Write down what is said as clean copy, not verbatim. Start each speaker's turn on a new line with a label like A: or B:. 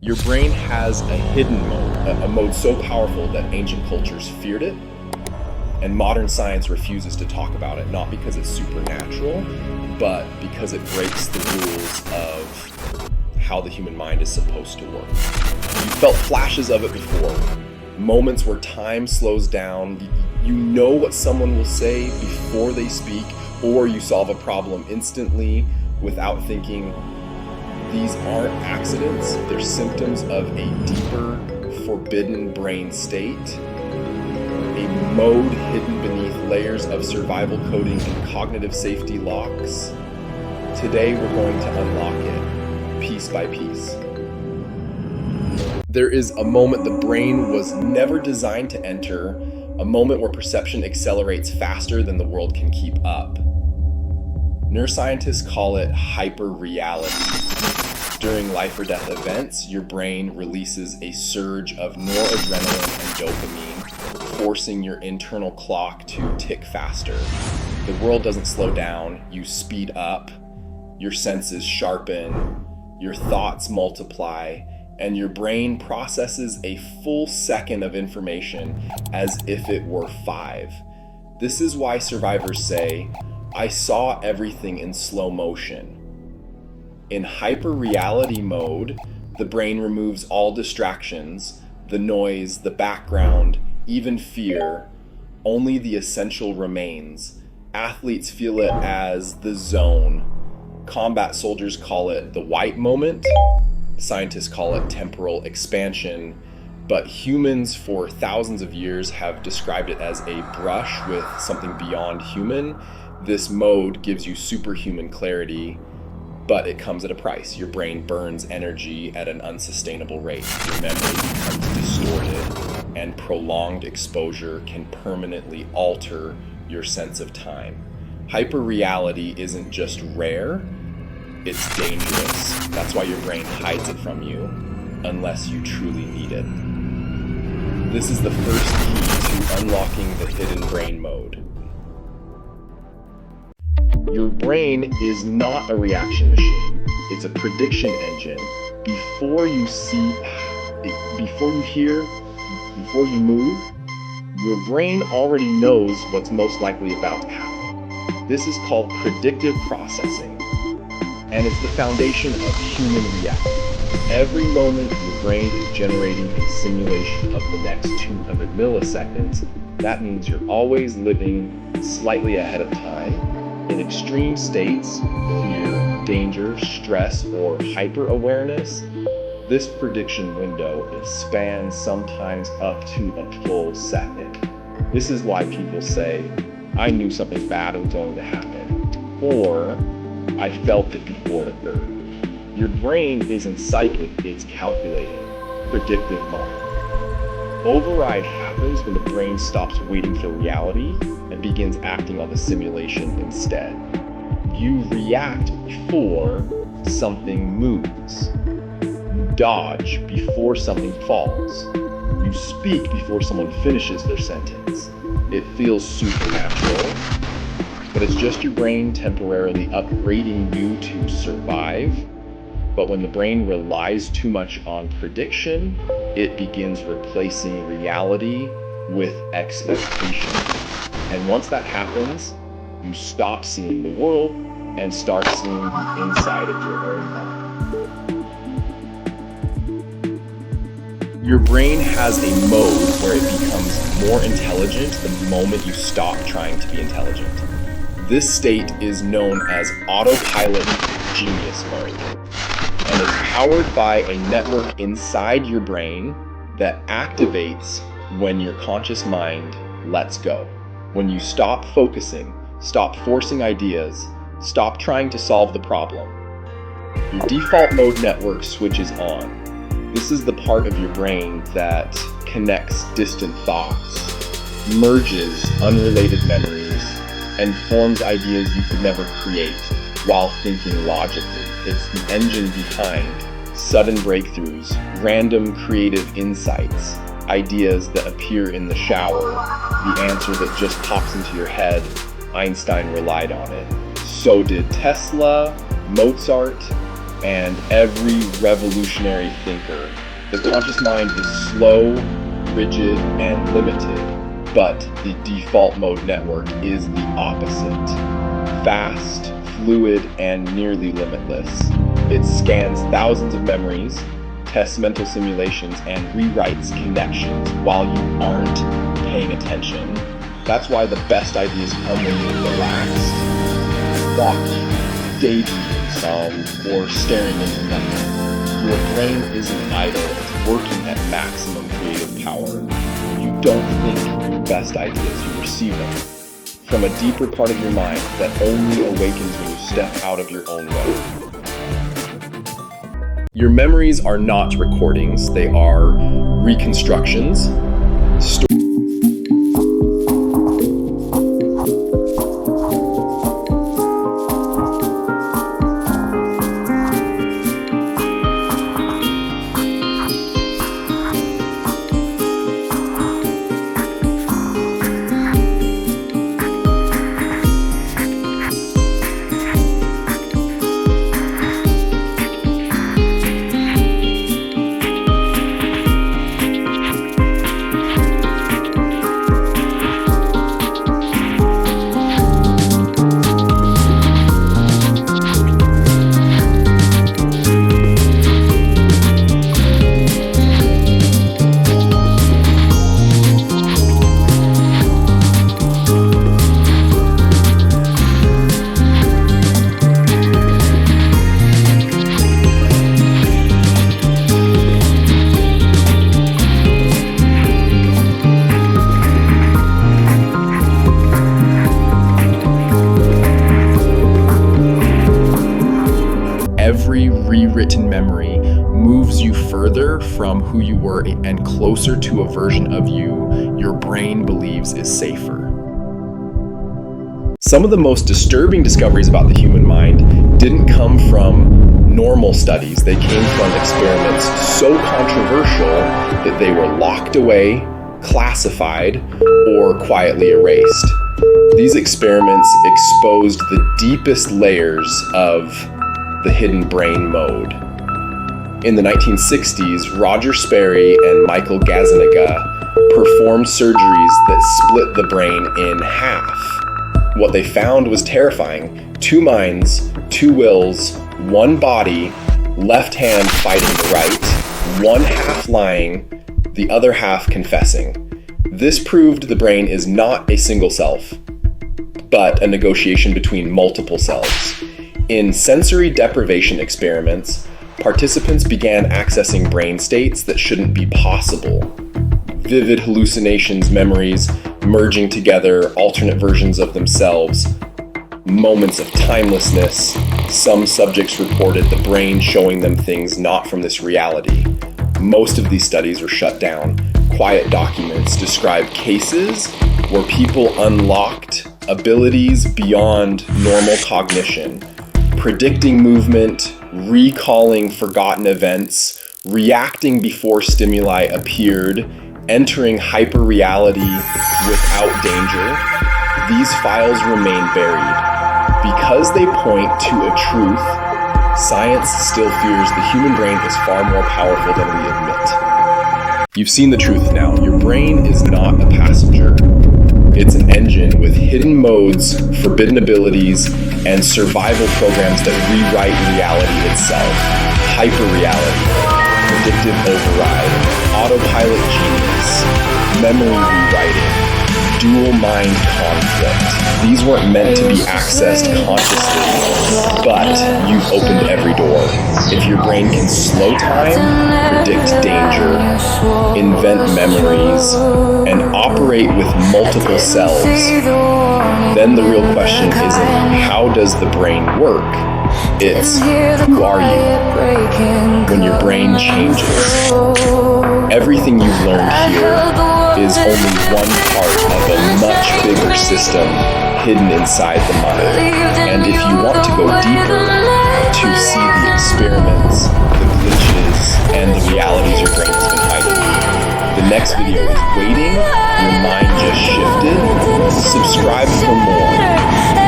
A: Your brain has a hidden mode, a mode so powerful that ancient cultures feared it, and modern science refuses to talk about it, not because it's supernatural, but because it breaks the rules of how the human mind is supposed to work. You felt flashes of it before, moments where time slows down, you know what someone will say before they speak, or you solve a problem instantly without thinking. These aren't accidents, they're symptoms of a deeper, forbidden brain state, a mode hidden beneath layers of survival coding and cognitive safety locks. Today we're going to unlock it, piece by piece. There is a moment the brain was never designed to enter, a moment where perception accelerates faster than the world can keep up. Neuroscientists call it hyperreality. During life or death events, your brain releases a surge of noradrenaline and dopamine, forcing your internal clock to tick faster. The world doesn't slow down, you speed up, your senses sharpen, your thoughts multiply, and your brain processes a full second of information as if it were 5. This is why survivors say, "I saw everything in slow motion." In hyperreality mode, the brain removes all distractions, the noise, the background, even fear. Only the essential remains. Athletes feel it as the zone. Combat soldiers call it the white moment. Scientists call it temporal expansion. But humans for thousands of years have described it as a brush with something beyond human. This mode gives you superhuman clarity, but it comes at a price. Your brain burns energy at an unsustainable rate. Your memory becomes distorted, and prolonged exposure can permanently alter your sense of time. Hyperreality isn't just rare, it's dangerous. That's why your brain hides it from you, unless you truly need it. This is the first key to unlocking the hidden brain mode. Your brain is not a reaction machine. It's a prediction engine. Before you see, before you hear, before you move, your brain already knows what's most likely about to happen. This is called predictive processing, and it's the foundation of human reality. Every moment your brain is generating a simulation of the next 200 milliseconds. That means you're always living slightly ahead of time. In extreme states, fear, danger, stress, or hyper-awareness, this prediction window spans sometimes up to a full second. This is why people say, "I knew something bad was going to happen," or "I felt it before it occurred." Your brain isn't cyclic, it's calculating, predictive mode. Override happens when the brain stops waiting for reality and begins acting on the simulation instead. You react before something moves. You dodge before something falls. You speak before someone finishes their sentence. It feels supernatural, but it's just your brain temporarily upgrading you to survive. But when the brain relies too much on prediction, it begins replacing reality with expectation. And once that happens, you stop seeing the world and start seeing the inside of your own mind. Your brain has a mode where it becomes more intelligent the moment you stop trying to be intelligent. This state is known as autopilot genius mode, and it's powered by a network inside your brain that activates when your conscious mind lets go. When you stop focusing, stop forcing ideas, stop trying to solve the problem. Your default mode network switches on. This is the part of your brain that connects distant thoughts, merges unrelated memories, and forms ideas you could never create while thinking logically. It's the engine behind sudden breakthroughs, random creative insights, ideas that appear in the shower, the answer that just pops into your head. Einstein relied on it. So did Tesla, Mozart, and every revolutionary thinker. The conscious mind is slow, rigid, and limited, but the default mode network is the opposite. Fast, fluid, and nearly limitless. It scans thousands of memories, tests mental simulations, and rewrites connections while you aren't paying attention. That's why the best ideas come when you're relaxed, walking, daydreaming, or staring into nothing. Your brain isn't idle, it's working at maximum creative power. You don't think your best ideas, you receive them from a deeper part of your mind that only awakens when you step out of your own way. Your memories are not recordings, they are reconstructions. Every rewritten memory moves you further from who you were and closer to a version of you your brain believes is safer. Some of the most disturbing discoveries about the human mind didn't come from normal studies. They came from experiments so controversial that they were locked away, classified, or quietly erased. These experiments exposed the deepest layers of the hidden brain mode. In the 1960s, Roger Sperry and Michael Gazzaniga performed surgeries that split the brain in half. What they found was terrifying. 2 minds, 2 wills, 1 body, left hand fighting the right, 1 half lying, the other half confessing. This proved the brain is not a single self, but a negotiation between multiple selves. In sensory deprivation experiments, participants began accessing brain states that shouldn't be possible. Vivid hallucinations, memories, merging together, alternate versions of themselves, moments of timelessness. Some subjects reported the brain showing them things not from this reality. Most of these studies were shut down. Quiet documents describe cases where people unlocked abilities beyond normal cognition, predicting movement, recalling forgotten events, reacting before stimuli appeared, entering hyperreality without danger. These files remain buried. Because they point to a truth, science still fears the human brain is far more powerful than we admit. You've seen the truth now. Your brain is not a passenger. It's an engine with hidden modes, forbidden abilities, and survival programs that rewrite reality itself. Hyperreality, predictive override, autopilot genius, memory rewriting, dual mind conflict. These weren't meant to be accessed consciously, but you've opened every door. If your brain can slow time, predict danger, invent memories, and operate with multiple selves, then the real question isn't how does the brain work? It's who are you when your brain changes? Everything you've learned here is only one part of a much bigger system hidden inside the mind. And if you want to go deeper to see the experiments, the glitches, and the realities your brain has been hiding, the next video is waiting. Your mind just shifted. Subscribe for more.